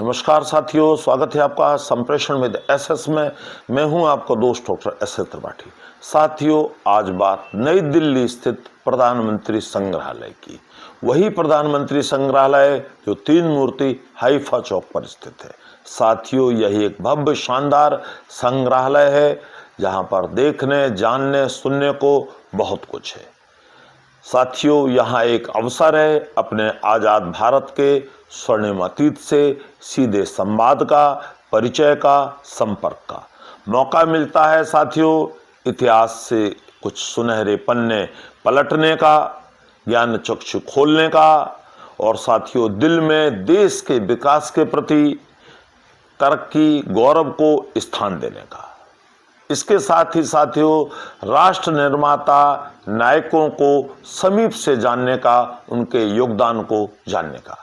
नमस्कार साथियों, स्वागत है आपका संप्रेषण विद एसएस में। मैं हूं आपका दोस्त डॉक्टर एस एस त्रिपाठी। साथियों, आज बात नई दिल्ली स्थित प्रधानमंत्री संग्रहालय की। वही प्रधानमंत्री संग्रहालय जो तीन मूर्ति हाइफा चौक पर स्थित है। साथियों, यही एक भव्य शानदार संग्रहालय है जहां पर देखने, जानने, सुनने को बहुत कुछ है। साथियों, यहाँ एक अवसर है अपने आज़ाद भारत के स्वर्णिम अतीत से सीधे संवाद का, परिचय का, संपर्क का मौका मिलता है। साथियों, इतिहास से कुछ सुनहरे पन्ने पलटने का, ज्ञान चक्षु खोलने का और साथियों दिल में देश के विकास के प्रति तरक्की, गौरव को स्थान देने का। इसके साथ ही साथियों राष्ट्र निर्माता नायकों को समीप से जानने का, उनके योगदान को जानने का।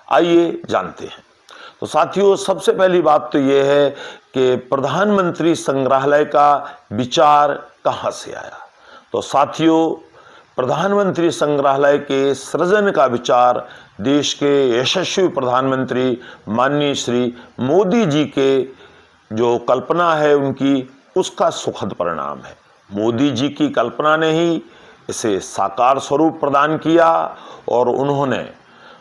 आइए जानते हैं। तो साथियों, सबसे पहली बात तो ये है कि प्रधानमंत्री संग्रहालय का विचार कहाँ से आया। तो साथियों, प्रधानमंत्री संग्रहालय के सृजन का विचार देश के यशस्वी प्रधानमंत्री माननीय श्री मोदी जी के जो कल्पना है उनकी, उसका सुखद परिणाम है। मोदी जी की कल्पना ने ही इसे साकार स्वरूप प्रदान किया और उन्होंने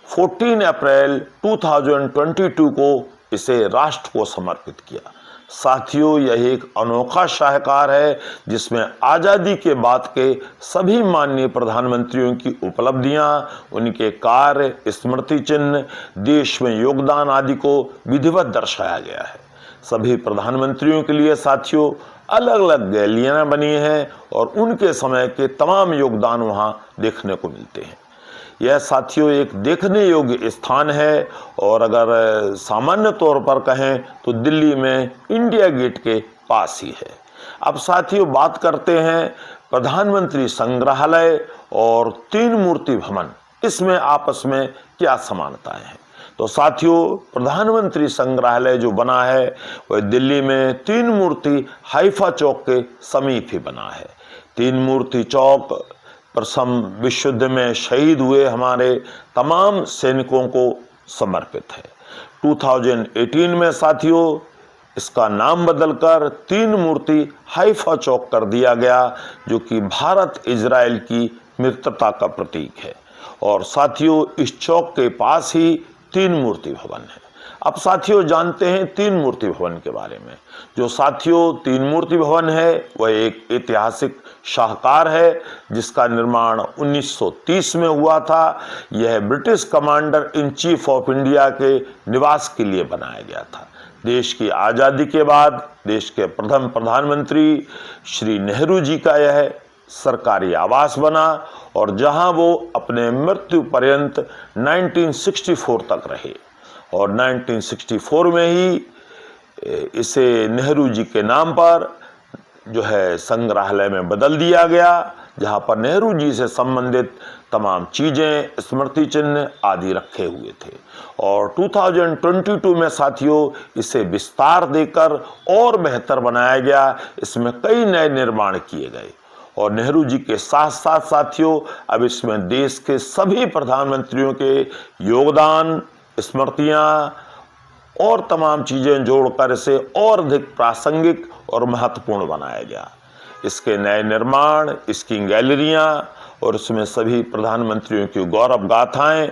14 अप्रैल 2022 को इसे राष्ट्र को समर्पित किया। साथियों, यह एक अनोखा शाहकार है जिसमें आज़ादी के बाद के सभी माननीय प्रधानमंत्रियों की उपलब्धियां, उनके कार्य, स्मृति चिन्ह, देश में योगदान आदि को विधिवत दर्शाया गया है। सभी प्रधानमंत्रियों के लिए साथियों अलग अलग गैलरियां बनी हैं और उनके समय के तमाम योगदान वहां देखने को मिलते हैं। यह साथियों एक देखने योग्य स्थान है और अगर सामान्य तौर पर कहें तो दिल्ली में इंडिया गेट के पास ही है। अब साथियों बात करते हैं प्रधानमंत्री संग्रहालय और तीन मूर्ति भवन, इसमें आपस में क्या समानताएं हैं। तो साथियों, प्रधानमंत्री संग्रहालय जो बना है वह दिल्ली में तीन मूर्ति हाइफा चौक के समीप ही बना है। तीन मूर्ति चौक प्रथम विश्व युद्ध में शहीद हुए हमारे तमाम सैनिकों को समर्पित है। 2018 में साथियों इसका नाम बदलकर तीन मूर्ति हाइफा चौक कर दिया गया, जो कि भारत इजराइल की मित्रता का प्रतीक है। और साथियों इस चौक के पास ही तीन मूर्ति भवन है। अब साथियों जानते हैं तीन मूर्ति भवन के बारे में। जो साथियों तीन मूर्ति भवन है वह एक ऐतिहासिक शाहकार है जिसका निर्माण 1930 में हुआ था। यह British commander in chief of India के निवास के लिए बनाया गया था। देश की आज़ादी के बाद देश के प्रथम प्रधानमंत्री श्री नेहरू जी का यह सरकारी आवास बना और जहां वो अपने मृत्यु पर्यंत 1964 तक रहे और 1964 में ही इसे नेहरू जी के नाम पर जो है संग्रहालय में बदल दिया गया, जहां पर नेहरू जी से संबंधित तमाम चीजें, स्मृति चिन्ह आदि रखे हुए थे। और 2022 में साथियों इसे विस्तार देकर और बेहतर बनाया गया। इसमें कई नए निर्माण किए गए और नेहरू जी के साथ साथ साथियों अब इसमें देश के सभी प्रधानमंत्रियों के योगदान, स्मृतियां और तमाम चीजें जोड़कर इसे और अधिक प्रासंगिक और महत्वपूर्ण बनाया गया। इसके नए निर्माण, इसकी गैलरियां और इसमें सभी प्रधानमंत्रियों की गौरव गाथाएं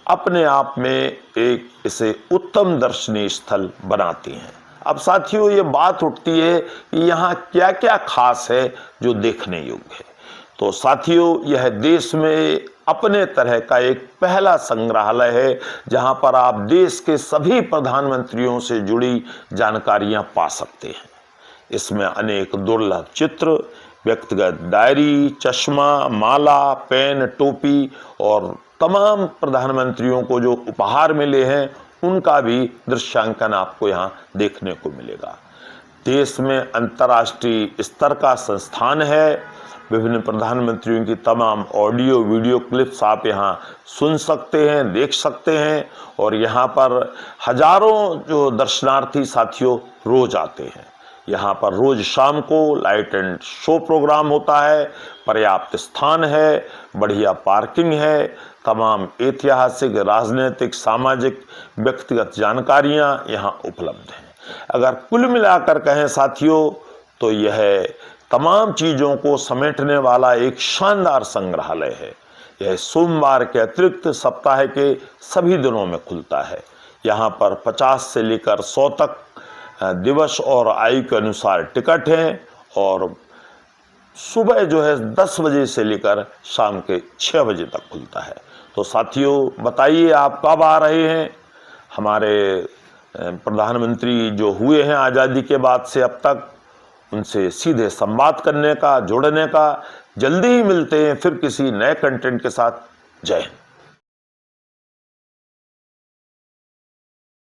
अपने आप में एक इसे उत्तम दर्शनीय स्थल बनाती हैं। अब साथियों ये बात उठती है कि यहाँ क्या क्या खास है जो देखने योग्य है। तो साथियों यह देश में अपने तरह का एक पहला संग्रहालय है जहाँ पर आप देश के सभी प्रधानमंत्रियों से जुड़ी जानकारियाँ पा सकते हैं। इसमें अनेक दुर्लभ चित्र, व्यक्तिगत डायरी, चश्मा, माला, पेन, टोपी और तमाम प्रधानमंत्रियों को जो उपहार मिले हैं उनका भी दृश्यांकन आपको यहाँ देखने को मिलेगा। देश में अंतर्राष्ट्रीय स्तर का संस्थान है। विभिन्न प्रधानमंत्रियों की तमाम ऑडियो वीडियो क्लिप्स आप यहाँ सुन सकते हैं, देख सकते हैं और यहाँ पर हजारों जो दर्शनार्थी साथियों रोज आते हैं। यहाँ पर रोज शाम को लाइट एंड शो प्रोग्राम होता है, पर्याप्त स्थान है, बढ़िया पार्किंग है, तमाम ऐतिहासिक, राजनीतिक, सामाजिक, व्यक्तिगत जानकारियाँ यहाँ उपलब्ध हैं। अगर कुल मिलाकर कहें साथियों तो यह तमाम चीज़ों को समेटने वाला एक शानदार संग्रहालय है। यह सोमवार के अतिरिक्त सप्ताह के सभी दिनों में खुलता है। यहाँ पर 50 से लेकर 100 तक दिवस और आयु के अनुसार टिकट हैं और सुबह जो है 10 बजे से लेकर शाम के 6 बजे तक खुलता है। तो साथियों बताइए आप कब आ रहे हैं। हमारे प्रधानमंत्री जो हुए हैं आज़ादी के बाद से अब तक, उनसे सीधे संवाद करने का, जुड़ने का। जल्दी ही मिलते हैं फिर किसी नए कंटेंट के साथ। जय हिंद।